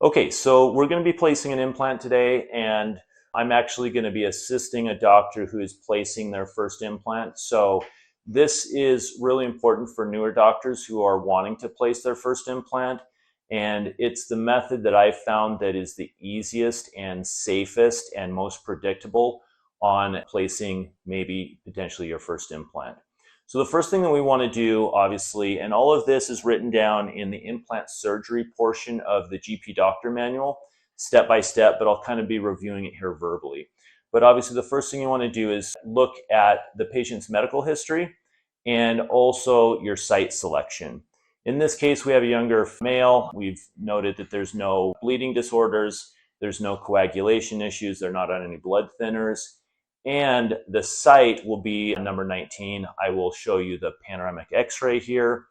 Okay, so we're going to be placing an implant today, and I'm actually going to be assisting a doctor who is placing their first implant. So this is really important for newer doctors who are wanting to place their first implant. And it's the method that I've found that is the easiest and safest and most predictable on placing maybe potentially your first implant. So the first thing that we want to do, obviously, and all of this is written down in the implant surgery portion of the GP doctor manual, step by step, but I'll kind of be reviewing it here verbally. But obviously the first thing you want to do is look at the patient's medical history and also your site selection. In this case, we have a younger male. We've noted that there's no bleeding disorders, there's no coagulation issues, they're not on any blood thinners. And the site will be number 19. I will show you the panoramic x-ray here.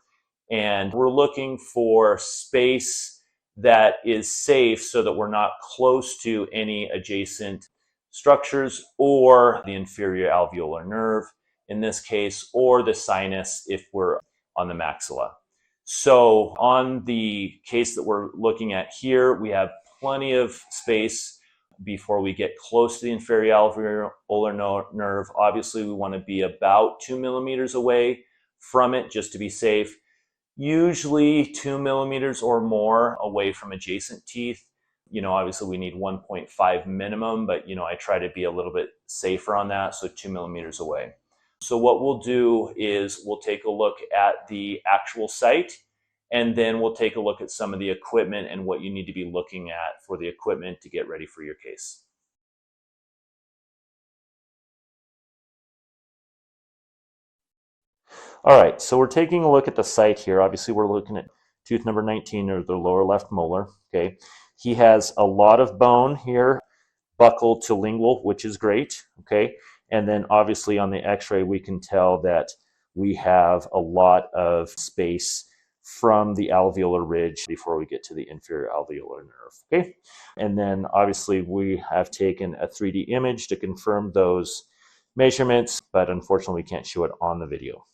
And we're looking for space that is safe so that we're not close to any adjacent structures or the inferior alveolar nerve in this case, or the sinus if we're on the maxilla. So on the case that we're looking at here, we have plenty of space before we get close to the inferior alveolar nerve. Obviously, we want to be about 2 millimeters away from it just to be safe. Usually 2 millimeters or more away from adjacent teeth. Obviously we need 1.5 minimum, but I try to be a little bit safer on that, so 2 millimeters away. So what we'll do is we'll take a look at the actual site, and then we'll take a look at some of the equipment and what you need to be looking at for the equipment to get ready for your case. All right, so we're taking a look at the site here. Obviously, we're looking at tooth number 19, or the lower left molar. Okay, he has a lot of bone here, buccal to lingual, which is great. Okay, and then obviously on the x-ray, we can tell that we have a lot of space from the alveolar ridge before we get to the inferior alveolar nerve. Okay, and then obviously we have taken a 3D image to confirm those measurements, but unfortunately we can't show it on the video.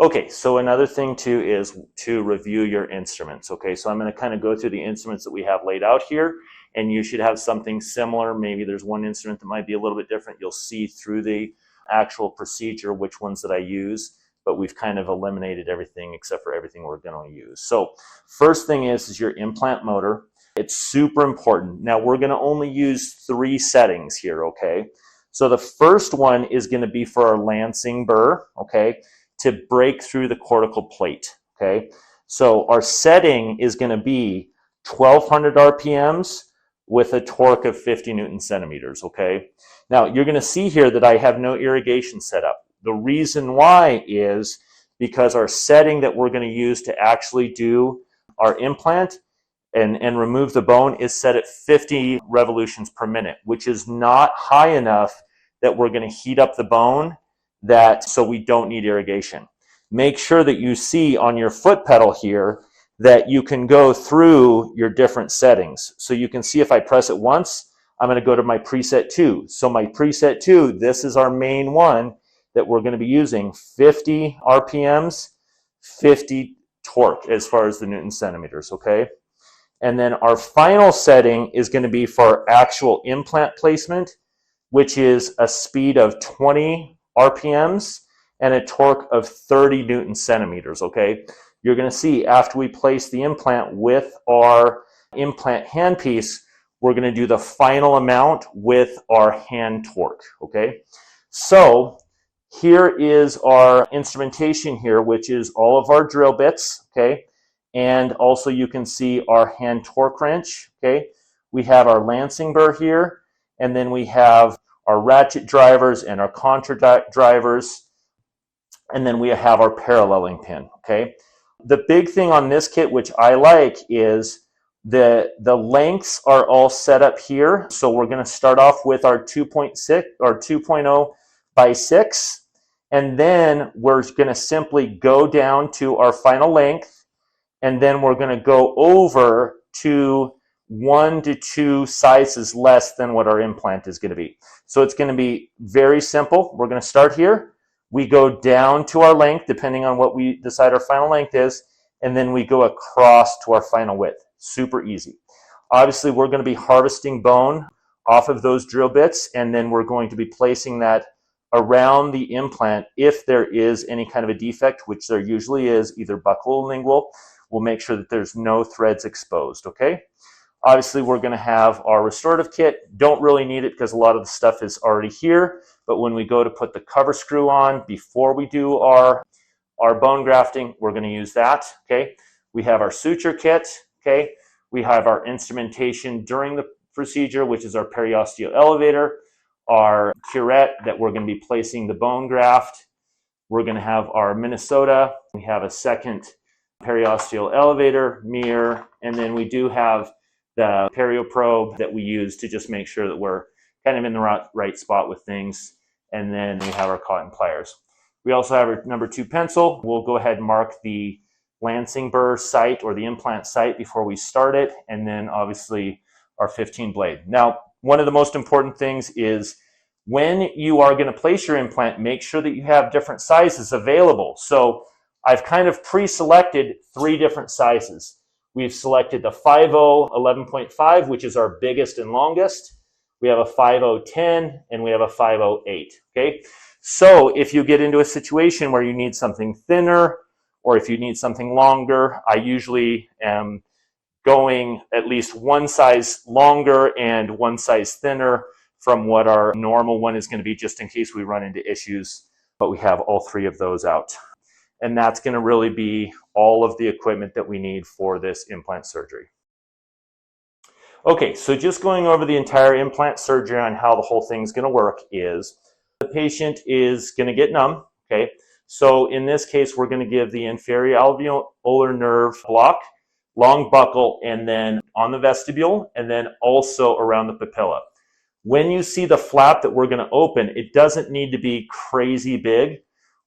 Okay, so another thing too is to review your instruments. Okay, so I'm going to kind of go through the instruments that we have laid out here, and you should have something similar. Maybe there's one instrument that might be a little bit different. You'll see through the actual procedure which ones that I use, but we've kind of eliminated everything except for everything we're going to use. So first thing is your implant motor. It's super important. Now we're going to only use 3 settings here, okay? So the first one is going to be for our lancing burr, okay, to break through the cortical plate, okay? So our setting is going to be 1200 RPMs with a torque of 50 Newton centimeters, okay? Now you're going to see here that I have no irrigation set up. The reason why is because our setting that we're going to use to actually do our implant and remove the bone is set at 50 revolutions per minute, which is not high enough that we're going to heat up the bone, so we don't need irrigation. Make sure that you see on your foot pedal here that you can go through your different settings. So you can see if I press it once, I'm going to go to my preset 2. So my preset 2, this is our main one that we're going to be using, 50 RPMs, 50 torque as far as the Newton centimeters, okay? And then our final setting is going to be for our actual implant placement, which is a speed of 20 RPMs and a torque of 30 Newton centimeters, okay? You're going to see after we place the implant with our implant handpiece, we're going to do the final amount with our hand torque, okay? So here is our instrumentation here, which is all of our drill bits, okay? And also you can see our hand torque wrench, okay? We have our lancing burr here, and then we have our ratchet drivers and our contra drivers, and then we have our paralleling pin, okay? The big thing on this kit, which I like, is the lengths are all set up here. So we're going to start off with our 2.6 or 2.0 by 6, and then we're going to simply go down to our final length, and then we're going to go over to 1 to 2 sizes less than what our implant is going to be. So it's going to be very simple. We're going to start here. We go down to our length, depending on what we decide our final length is, and then we go across to our final width. Super easy. Obviously, we're going to be harvesting bone off of those drill bits, and then we're going to be placing that around the implant. If there is any kind of a defect, which there usually is, either buccal or lingual, we'll make sure that there's no threads exposed, okay? Obviously, we're going to have our restorative kit. Don't really need it because a lot of the stuff is already here, but when we go to put the cover screw on before we do our bone grafting, we're going to use that, okay? We have our suture kit, okay? We have our instrumentation during the procedure, which is our periosteal elevator, our curette that we're going to be placing the bone graft. We're going to have our Minnesota. We have a second periosteal elevator, mirror, and then we do have the perio probe that we use to just make sure that we're kind of in the right spot with things. And then we have our cotton pliers. We also have our number 2 pencil. We'll go ahead and mark the lancing burr site or the implant site before we start it. And then obviously our 15 blade. Now, one of the most important things is when you are going to place your implant, make sure that you have different sizes available. So I've kind of pre-selected 3 different sizes. We've selected the 5.0 11.5, which is our biggest and longest. We have a 5.0 10, and we have a 5.0 8, okay? So if you get into a situation where you need something thinner, or if you need something longer, I usually am going at least one size longer and one size thinner from what our normal one is going to be, just in case we run into issues, but we have all 3 of those out. And that's going to really be all of the equipment that we need for this implant surgery. Okay, so just going over the entire implant surgery on how the whole thing's going to work is the patient is going to get numb, okay? So in this case, we're going to give the inferior alveolar nerve block, long buccal, and then on the vestibule, and then also around the papilla. When you see the flap that we're going to open, it doesn't need to be crazy big.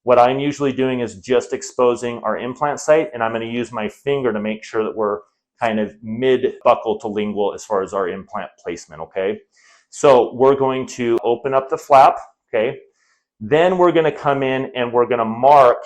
What I'm usually doing is just exposing our implant site, and I'm going to use my finger to make sure that we're kind of mid-buccal to lingual as far as our implant placement, okay? So we're going to open up the flap, okay? Then we're going to come in and we're going to mark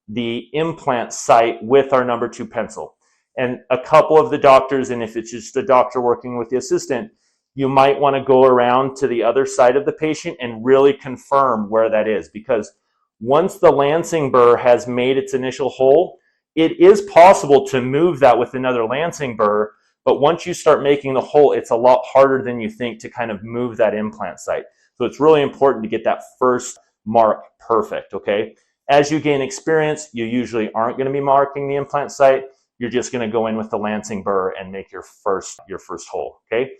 the implant site with our number 2 pencil. And a couple of the doctors, and if it's just a doctor working with the assistant, you might want to go around to the other side of the patient and really confirm where that is, because once the lancing burr has made its initial hole, it is possible to move that with another lancing burr, but once you start making the hole, it's a lot harder than you think to kind of move that implant site. So it's really important to get that first mark perfect, okay? As you gain experience, you usually aren't going to be marking the implant site. You're just going to go in with the lancing burr and make your first hole, okay?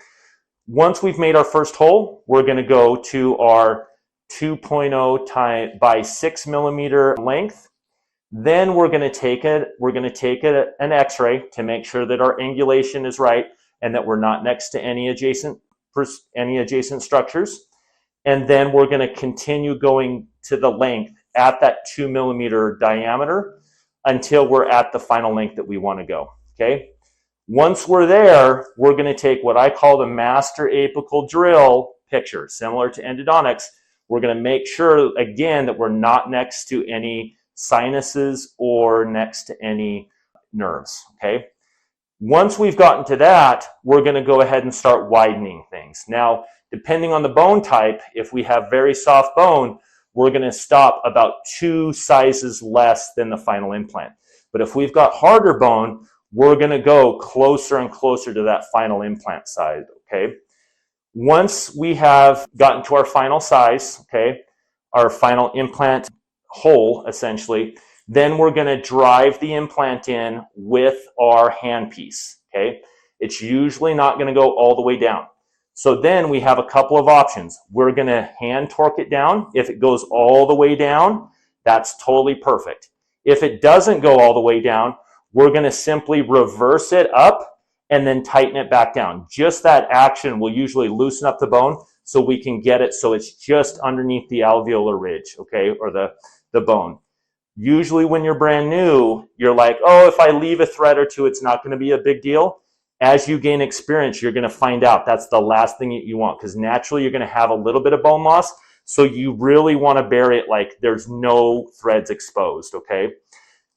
Once we've made our first hole, we're going to go to our 2.0 by 6 millimeter length. Then we're going to take an x-ray to make sure that our angulation is right and that we're not next to any adjacent structures. And then we're going to continue going to the length at that 2 millimeter diameter until we're at the final length that we want to go, okay? Once we're there, we're going to take what I call the master apical drill picture, similar to endodontics. We're going to make sure, again, that we're not next to any sinuses or next to any nerves, okay? Once we've gotten to that, we're going to go ahead and start widening things. Now, depending on the bone type, if we have very soft bone, we're going to stop about 2 sizes less than the final implant. But if we've got harder bone, we're going to go closer and closer to that final implant size, okay? Once we have gotten to our final size, okay, our final implant hole, essentially, then we're going to drive the implant in with our handpiece, okay? It's usually not going to go all the way down. So then we have a couple of options. We're going to hand torque it down. If it goes all the way down, that's totally perfect. If it doesn't go all the way down, we're going to simply reverse it up and then tighten it back down. Just that action will usually loosen up the bone so we can get it so it's just underneath the alveolar ridge, okay, or the bone. Usually when you're brand new, you're like, oh, if I leave a thread or 2, it's not going to be a big deal. As you gain experience, you're going to find out that's the last thing you want, because naturally you're going to have a little bit of bone loss. So you really want to bury it like there's no threads exposed, okay?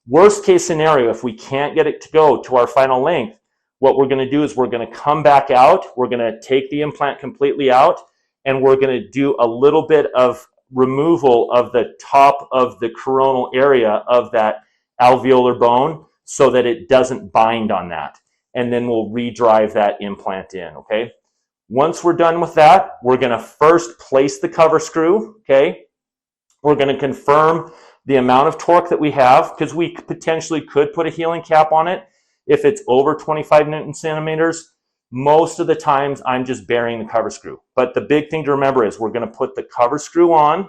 Worst case scenario, if we can't get it to go to our final length, what we're going to do is we're going to come back out, we're going to take the implant completely out, and we're going to do a little bit of removal of the top of the coronal area of that alveolar bone so that it doesn't bind on that. And then we'll redrive that implant in, okay? Once we're done with that, we're going to first place the cover screw, okay? We're going to confirm the amount of torque that we have, because we potentially could put a healing cap on it if it's over 25 Newton centimeters. Most of the times I'm just burying the cover screw. But the big thing to remember is we're going to put the cover screw on,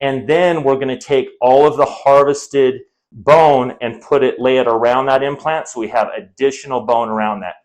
and then we're going to take all of the harvested bone and lay it around that implant so we have additional bone around that.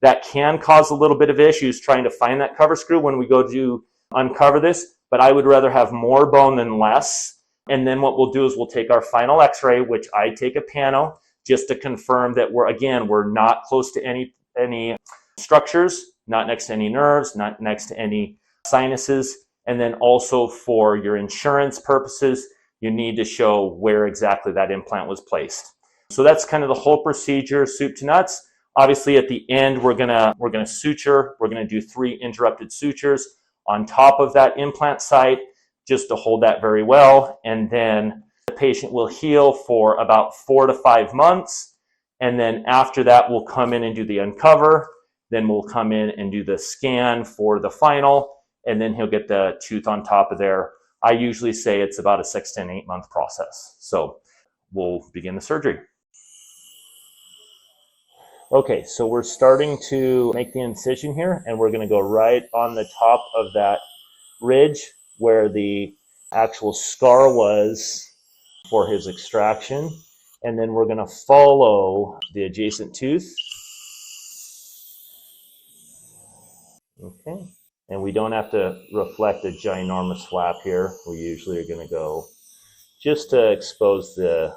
That can cause a little bit of issues trying to find that cover screw when we go to uncover this, but I would rather have more bone than less. And then what we'll do is we'll take our final x-ray, which I take a pano, just to confirm that we're not close to any structures, not next to any nerves, not next to any sinuses. And then also for your insurance purposes, you need to show where exactly that implant was placed. So that's kind of the whole procedure, soup to nuts. Obviously at the end, we're gonna suture. We're gonna do 3 interrupted sutures on top of that implant site, just to hold that very well. And then the patient will heal for about 4 to 5 months. And then after that, we'll come in and do the uncover. Then we'll come in and do the scan for the final, and then he'll get the tooth on top of there. I usually say it's about a 6 to 8 month process. So we'll begin the surgery. Okay, so we're starting to make the incision here, and we're gonna go right on the top of that ridge where the actual scar was for his extraction. And then we're going to follow the adjacent tooth. Okay. And we don't have to reflect a ginormous flap here. We usually are going to go just to expose the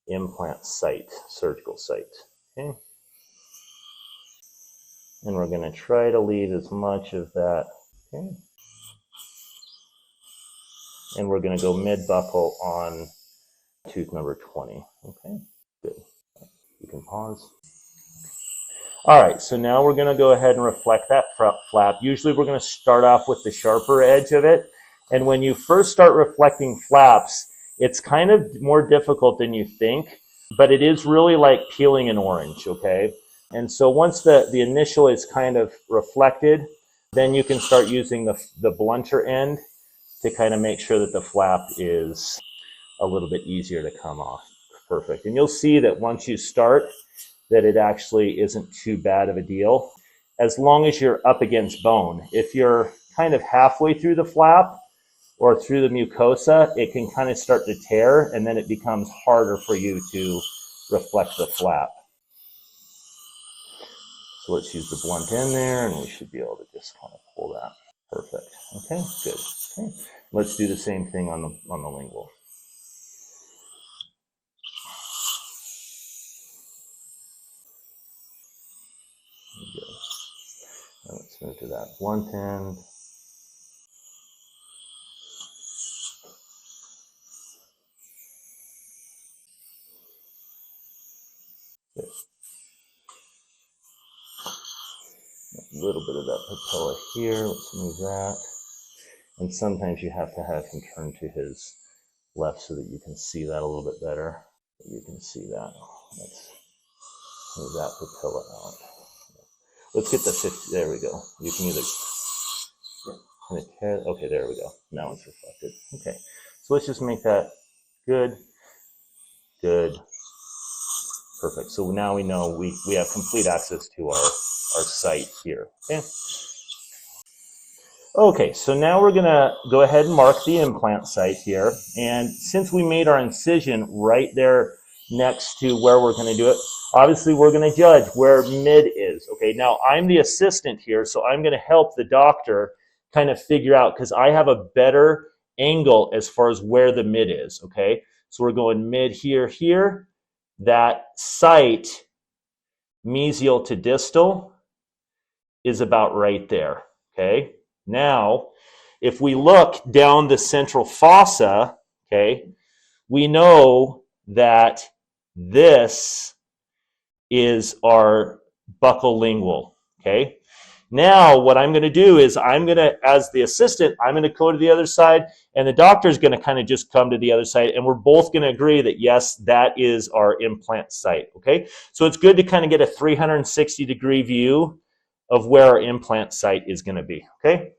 implant site, surgical site. Okay. And we're going to try to leave as much of that. Okay. And we're going to go mid-buccal on tooth number 20. Okay, good. You can pause. All right, so now we're going to go ahead and reflect that flap. Usually we're going to start off with the sharper edge of it. And when you first start reflecting flaps, it's kind of more difficult than you think, but it is really like peeling an orange, okay? And so once the initial is kind of reflected, then you can start using the blunter end to kind of make sure that the flap is a little bit easier to come off. Perfect. And you'll see that once you start, that it actually isn't too bad of a deal, as long as you're up against bone. If you're kind of halfway through the flap or through the mucosa, it can kind of start to tear, and then it becomes harder for you to reflect the flap. So let's use the blunt end there, and we should be able to just kind of pull that. Perfect. Okay, good. Okay. Let's do the same thing on the lingual. Good. Now let's move to that blunt end. Good. A little bit of that patella here. Let's move that. And sometimes you have to have him turn to his left so that you can see that a little bit better. You can see that. Let's move that patella out. Let's get the 50. There we go. You can either. Okay, there we go. Now it's reflected. Okay, so let's just make that good. Good. Perfect. So now we know we have complete access to our site here. Okay. Okay, so now we're going to go ahead and mark the implant site here. And since we made our incision right there next to where we're going to do it, obviously we're going to judge where mid is. Okay, now I'm the assistant here, so I'm going to help the doctor kind of figure out, because I have a better angle as far as where the mid is. Okay, so we're going mid here, here. That site, mesial to distal, is about right there. Okay. Now, if we look down the central fossa, okay, we know that this is our buccal lingual, okay? Now, what I'm going to do is I'm going to, as the assistant, I'm going to go to the other side, and the doctor is going to kind of just come to the other side, and we're both going to agree that, yes, that is our implant site, okay? So it's good to kind of get a 360-degree view of where our implant site is going to be, okay?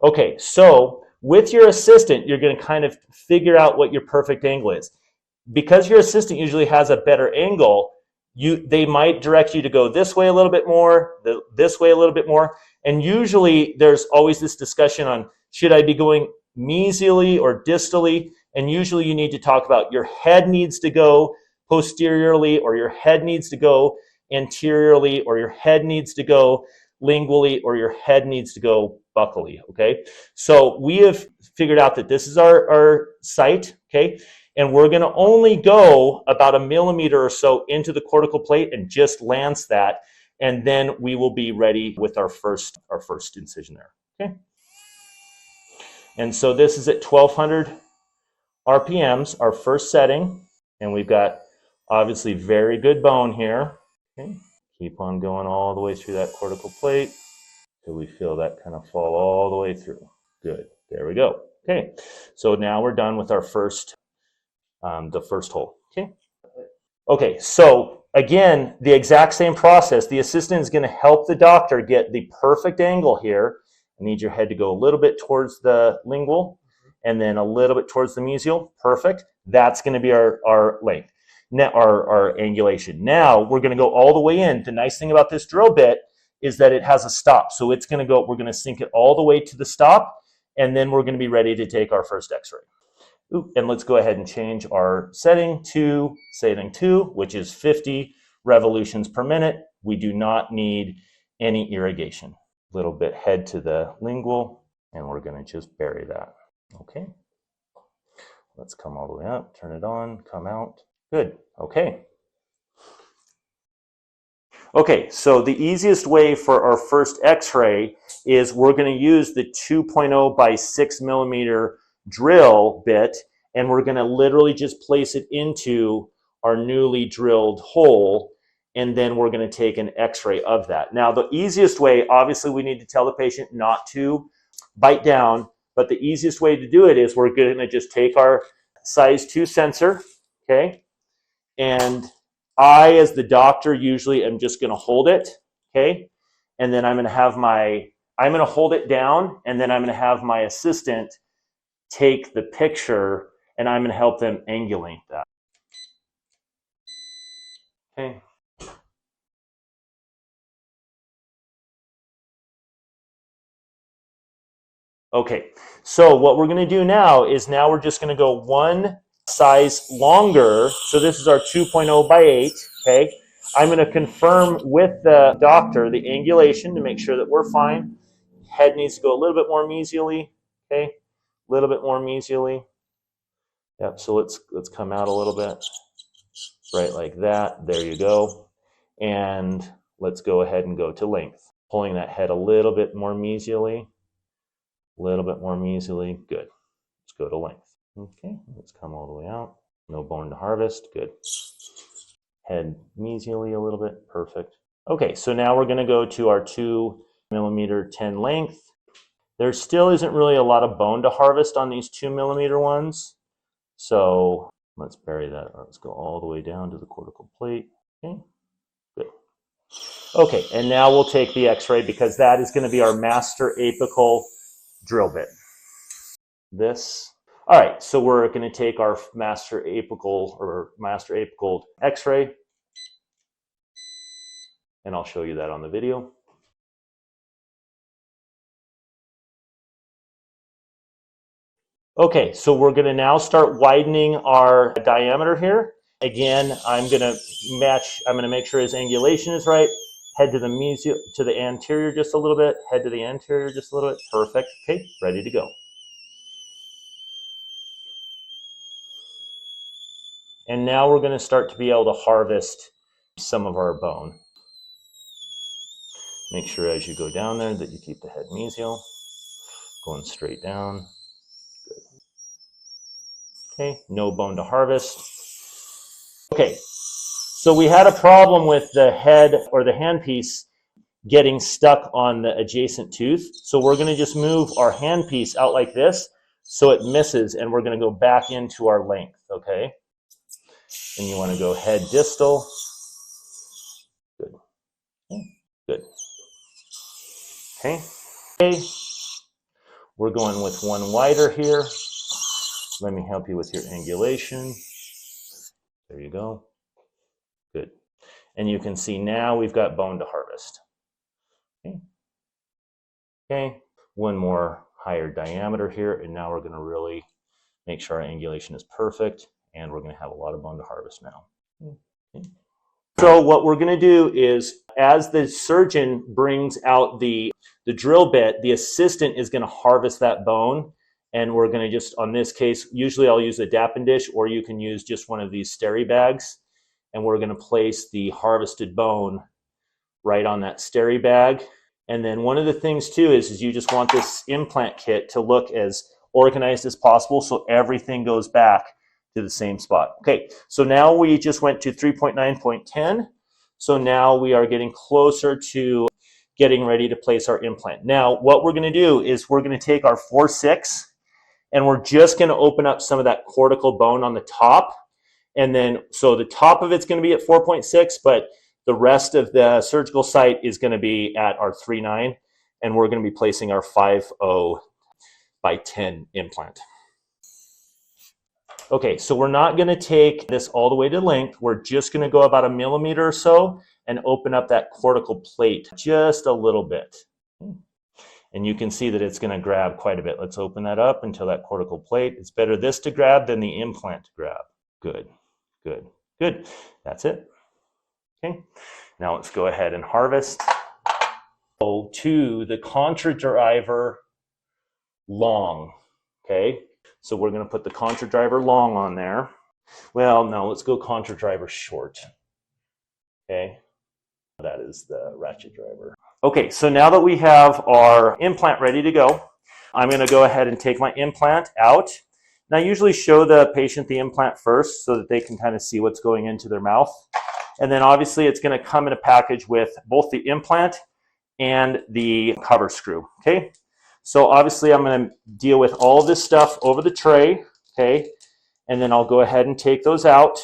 Okay, so with your assistant, you're going to kind of figure out what your perfect angle is. Because your assistant usually has a better angle, they might direct you to go this way a little bit more, this way a little bit more, and usually there's always this discussion on should I be going mesially or distally, and usually you need to talk about your head needs to go posteriorly, or your head needs to go anteriorly, or your head needs to go lingually, or your head needs to go buccally, okay? So we have figured out that this is our site, okay? And we're going to only go about 1 millimeter or so into the cortical plate and just lance that, and then we will be ready with our first incision there. Okay. And so this is at 1200 RPMs, our first setting, and we've got obviously very good bone here. Okay. Keep on going all the way through that cortical plate till we feel that kind of fall all the way through. Good. There we go. Okay. So now we're done with our the first hole. Okay. Okay, so again, the exact same process. The assistant is going to help the doctor get the perfect angle here. I need your head to go a little bit towards the lingual and then a little bit towards the mesial. Perfect. That's going to be our length. Now, our angulation. Now we're going to go all the way in. The nice thing about this drill bit is that it has a stop. So it's going to go, we're going to sink it all the way to the stop, and then we're going to be ready to take our first x-ray. And let's go ahead and change our setting to setting 2, which is 50 revolutions per minute. We do not need any irrigation. A little bit head to the lingual, and we're going to just bury that. Okay. Let's come all the way up, turn it on, come out. Good. Okay. Okay, so the easiest way for our first x-ray is we're going to use the 2.0 by 6 millimeter drill bit, and we're going to literally just place it into our newly drilled hole, and then we're going to take an x-ray of that. Now, the easiest way, obviously we need to tell the patient not to bite down, but the easiest way to do it is we're going to just take our size 2 sensor, okay, and I, as the doctor, usually am just going to hold it, okay, and then I'm going to hold it down, and then I'm going to have my assistant take the picture, and I'm going to help them angulate that. Okay. Okay, so what we're going to do now is we're just going to go one size longer. So this is our 2.0 by 8, okay? I'm going to confirm with the doctor the angulation to make sure that we're fine. Head needs to go a little bit more mesially, okay? A little bit more mesially. Yep, so let's come out a little bit. Right like that. There you go. And let's go ahead and go to length. Pulling that head a little bit more mesially. A little bit more mesially. Good. Let's go to length. Okay, let's come all the way out. No bone to harvest. Good. Head mesially a little bit. Perfect. Okay, so now we're going to go to our 2 millimeter 10 length. There still isn't really a lot of bone to harvest on these 2 millimeter ones. So let's bury that. Let's go all the way down to the cortical plate. Okay, good. Okay, and now we'll take the x-ray because that is going to be our master apical drill bit. All right, so we're going to take our master apical x-ray, and I'll show you that on the video. Okay, so we're going to now start widening our diameter here. Again, I'm going to make sure his angulation is right. Head to the anterior just a little bit. Head to the anterior just a little bit. Perfect. Okay, ready to go. And now we're going to start to be able to harvest some of our bone. Make sure as you go down there that you keep the head mesial, going straight down. Good. Okay, no bone to harvest. Okay, So we had a problem with the head or the handpiece getting stuck on the adjacent tooth. So we're going to just move our handpiece out like this so it misses, and we're going to go back into our length, okay? And you want to go head distal. Good. Good. Okay. We're going with one wider here. Let me help you with your angulation. There you go. Good. And you can see now we've got bone to harvest. Okay. Okay. One more higher diameter here, and now we're going to really make sure our angulation is perfect, and we're going to have a lot of bone to harvest now. Okay. So what we're going to do is, as the surgeon brings out the drill bit, the assistant is going to harvest that bone, and we're going to just, on this case, usually I'll use a Dappen dish, or you can use just one of these steri bags, and we're going to place the harvested bone right on that steri bag. And then one of the things too is you just want this implant kit to look as organized as possible so everything goes back to the same spot. Okay, so now we just went to 3.9.10. So now we are getting closer to getting ready to place our implant. Now, what we're going to do is we're going to take our 4.6 and we're just going to open up some of that cortical bone on the top. And then, so the top of it's going to be at 4.6, but the rest of the surgical site is going to be at our 3.9, and we're going to be placing our 5.0 by 10 implant. Okay, so we're not going to take this all the way to length. We're just going to go about 1 millimeter or so and open up that cortical plate just a little bit. And you can see that it's going to grab quite a bit. Let's open that up until that cortical plate. It's better this to grab than the implant to grab. Good, good, good. That's it. Okay, now let's go ahead and harvest. Go to the Contra Driver long. Okay, so we're going to put the Contra Driver long on there. Well, no, let's go Contra Driver short. Okay, that is the ratchet driver. Okay, so now that we have our implant ready to go, I'm going to go ahead and take my implant out. And I usually show the patient the implant first so that they can kind of see what's going into their mouth. And then obviously it's going to come in a package with both the implant and the cover screw, okay? So obviously I'm going to deal with all of this stuff over the tray, okay? And then I'll go ahead and take those out.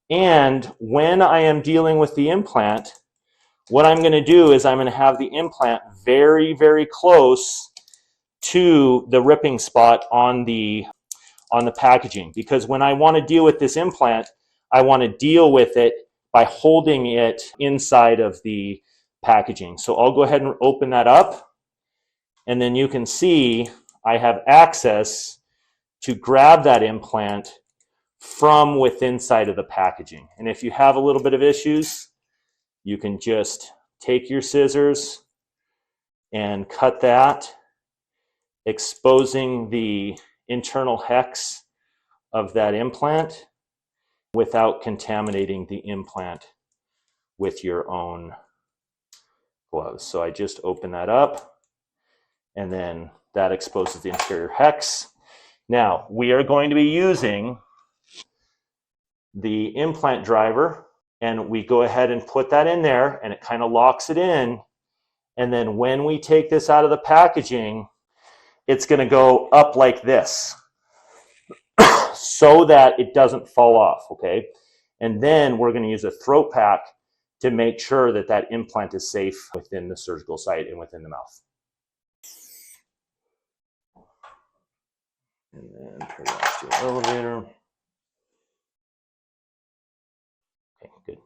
And when I am dealing with the implant, what I'm going to do is I'm going to have the implant very, very close to the ripping spot on the packaging. Because when I want to deal with this implant, I want to deal with it by holding it inside of the packaging. So I'll go ahead and open that up, and then you can see I have access to grab that implant from within inside of the packaging. And if you have a little bit of issues, you can just take your scissors and cut that, exposing the internal hex of that implant without contaminating the implant with your own gloves. So I just open that up, and then that exposes the interior hex. Now, we are going to be using the implant driver, and we go ahead and put that in there, and it kind of locks it in. And then when we take this out of the packaging, it's going to go up like this so that it doesn't fall off, okay? And then we're going to use a throat pack to make sure that that implant is safe within the surgical site and within the mouth. And then turn off to the elevator. Okay, good.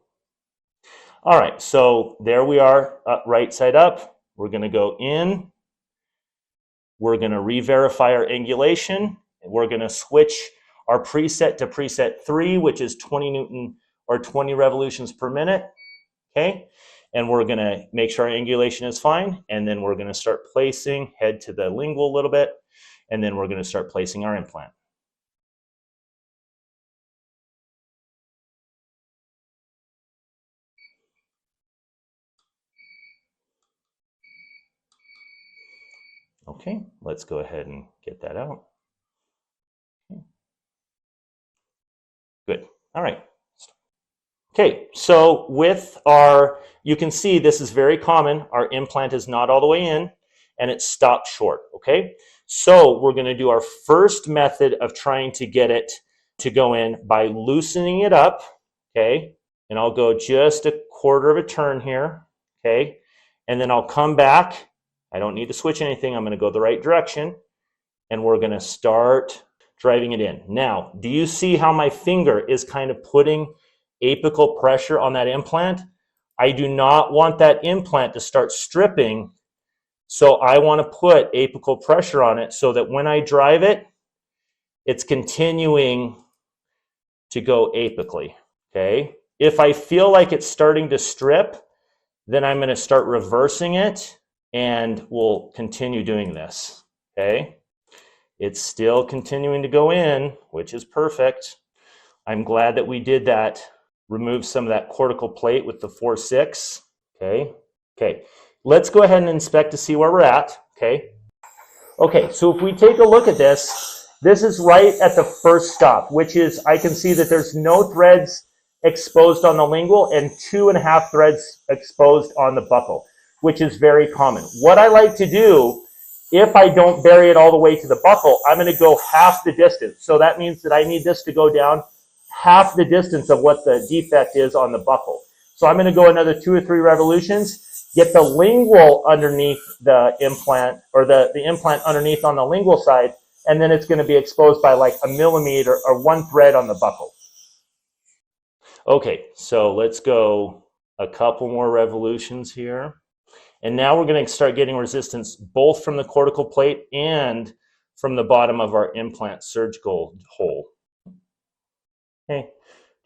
All right, so there we are, right side up. We're going to go in. We're going to re-verify our angulation. We're going to switch our preset to preset 3, which is 20 Newton or 20 revolutions per minute. Okay, and we're going to make sure our angulation is fine, and then we're going to start placing, head to the lingual a little bit, and then we're going to start placing our implant. Okay, let's go ahead and get that out. Okay. Good. All right. Okay, so with our, you can see this is very common. Our implant is not all the way in and it stopped short, okay? So we're gonna do our first method of trying to get it to go in by loosening it up, okay? And I'll go just a quarter of a turn here, okay? And then I'll come back. I don't need to switch anything. I'm gonna go the right direction and we're gonna start driving it in. Now, do you see how my finger is kind of putting apical pressure on that implant? I do not want that implant to start stripping, so I want to put apical pressure on it so that when I drive it, it's continuing to go apically, okay? If I feel like it's starting to strip, then I'm going to start reversing it and we'll continue doing this, okay? It's still continuing to go in, which is perfect. I'm glad that we did that. Remove some of that cortical plate with the 4-6. Okay. Okay. Let's go ahead and inspect to see where we're at. Okay. Okay. So if we take a look at this, this is right at the first stop, which is, I can see that there's no threads exposed on the lingual and 2.5 threads exposed on the buccal, which is very common. What I like to do, if I don't bury it all the way to the buccal, I'm going to go half the distance. So that means that I need this to go down half the distance of what the defect is on the buccal. So I'm going to go another 2 or 3 revolutions, get the lingual underneath the implant, or the implant underneath on the lingual side, and then it's going to be exposed by like 1 millimeter or 1 thread on the buccal. Okay, so let's go a couple more revolutions here. And now we're going to start getting resistance both from the cortical plate and from the bottom of our implant surgical hole. Okay,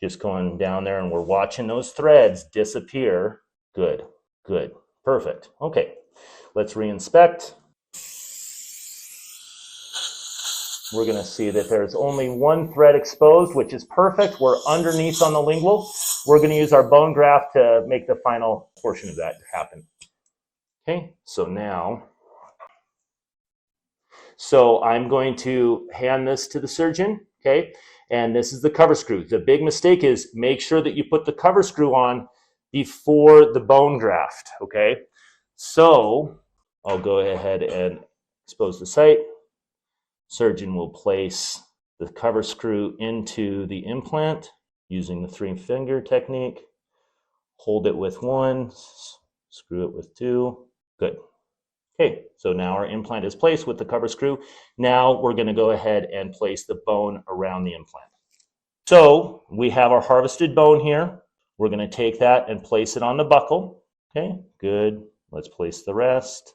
just going down there and we're watching those threads disappear. Good, good, perfect. Okay, let's re-inspect. We're going to see that there's only 1 thread exposed, which is perfect. We're underneath on the lingual. We're going to use our bone graft to make the final portion of that happen. Okay, so now, I'm going to hand this to the surgeon, okay? And this is the cover screw. The big mistake is make sure that you put the cover screw on before the bone graft, okay? So I'll go ahead and expose the site. Surgeon will place the cover screw into the implant using the 3-finger technique. Hold it with 1, screw it with 2. Good. Okay, so now our implant is placed with the cover screw. Now we're going to go ahead and place the bone around the implant. So we have our harvested bone here. We're going to take that and place it on the buccal. Okay, good. Let's place the rest.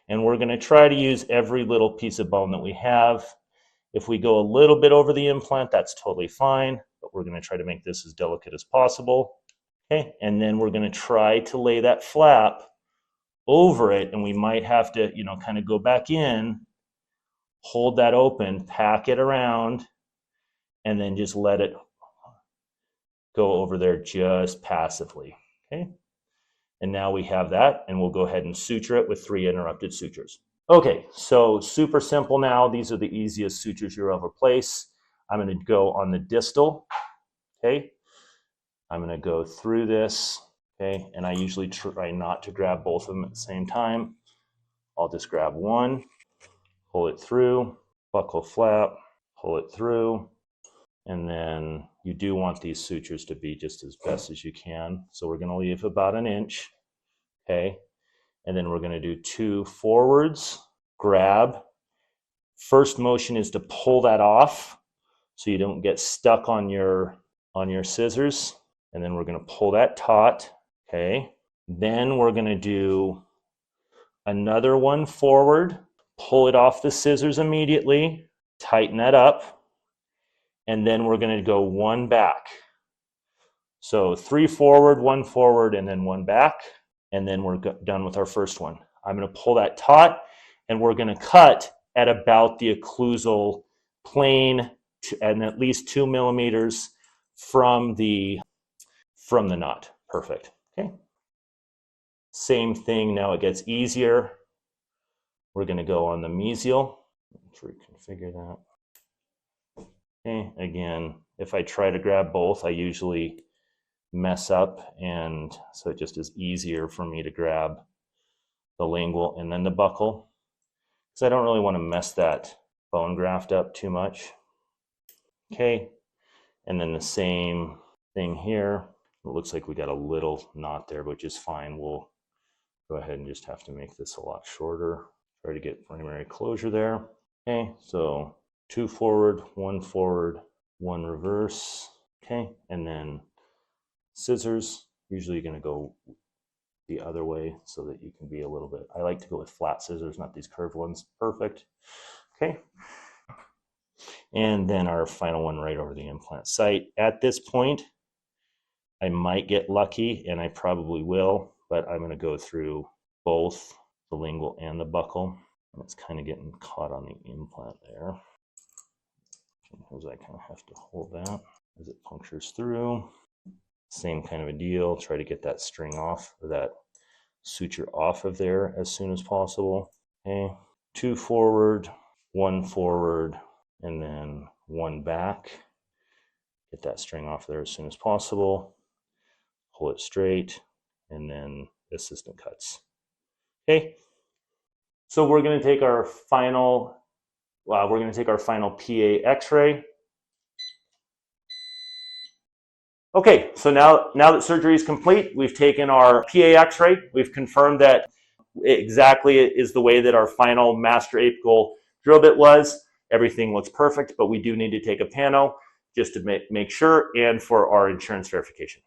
And we're going to try to use every little piece of bone that we have. If we go a little bit over the implant, that's totally fine, but we're going to try to make this as delicate as possible. Okay, and then we're going to try to lay that flap over it, and we might have to, kind of go back in, hold that open, pack it around, and then just let it go over there just passively, okay? And now we have that, and we'll go ahead and suture it with 3 interrupted sutures. Okay, so super simple now. These are the easiest sutures you'll ever place. I'm going to go on the distal, okay? I'm going to go through this, okay? And I usually try not to grab both of them at the same time. I'll just grab one, pull it through, buccal flap, pull it through, and then you do want these sutures to be just as best as you can. So we're going to leave about 1 inch, okay? And then we're going to do 2 forwards, grab. First motion is to pull that off so you don't get stuck on your scissors. And then we're going to pull that taut, okay? Then we're going to do another 1 forward, pull it off the scissors immediately, tighten that up, and then we're going to go 1 back. So 3 forward, 1 forward, and then 1 back. And then we're done with our first one. I'm going to pull that taut, and we're going to cut at about the occlusal plane and at least 2 millimeters from the knot. Perfect. Okay. Same thing. Now it gets easier. We're going to go on the mesial. Let's reconfigure that. Okay. Again, if I try to grab both, I usually mess up, and so it just is easier for me to grab the lingual and then the buccal, because I don't really want to mess that bone graft up too much. Okay, and then the same thing here. It looks like we got a little knot there, which is fine. We'll go ahead and just have to make this a lot shorter. Try to get primary closure there. Okay, so 2 forward, 1 reverse. Okay, and then scissors. Usually you're going to go the other way so that you can be a little bit, I like to go with flat scissors, not these curved ones. Perfect. Okay. And then our final one right over the implant site. At this point, I might get lucky, and I probably will, but I'm going to go through both the lingual and the buccal. And it's kind of getting caught on the implant there. Because I kind of have to hold that as it punctures through. Same kind of a deal. Try to get that string off, or that suture off of there as soon as possible. Okay, 2 forward, 1 forward, and then 1 back. Get that string off there as soon as possible. Pull it straight, and then assistant cuts. Okay, so we're going to take our final. We're going to take our final PA X-ray. Okay, so now that surgery is complete, we've taken our PA X-ray. We've confirmed that exactly is the way that our final master apical drill bit was. Everything looks perfect, but we do need to take a pano just to make sure, and for our insurance verification.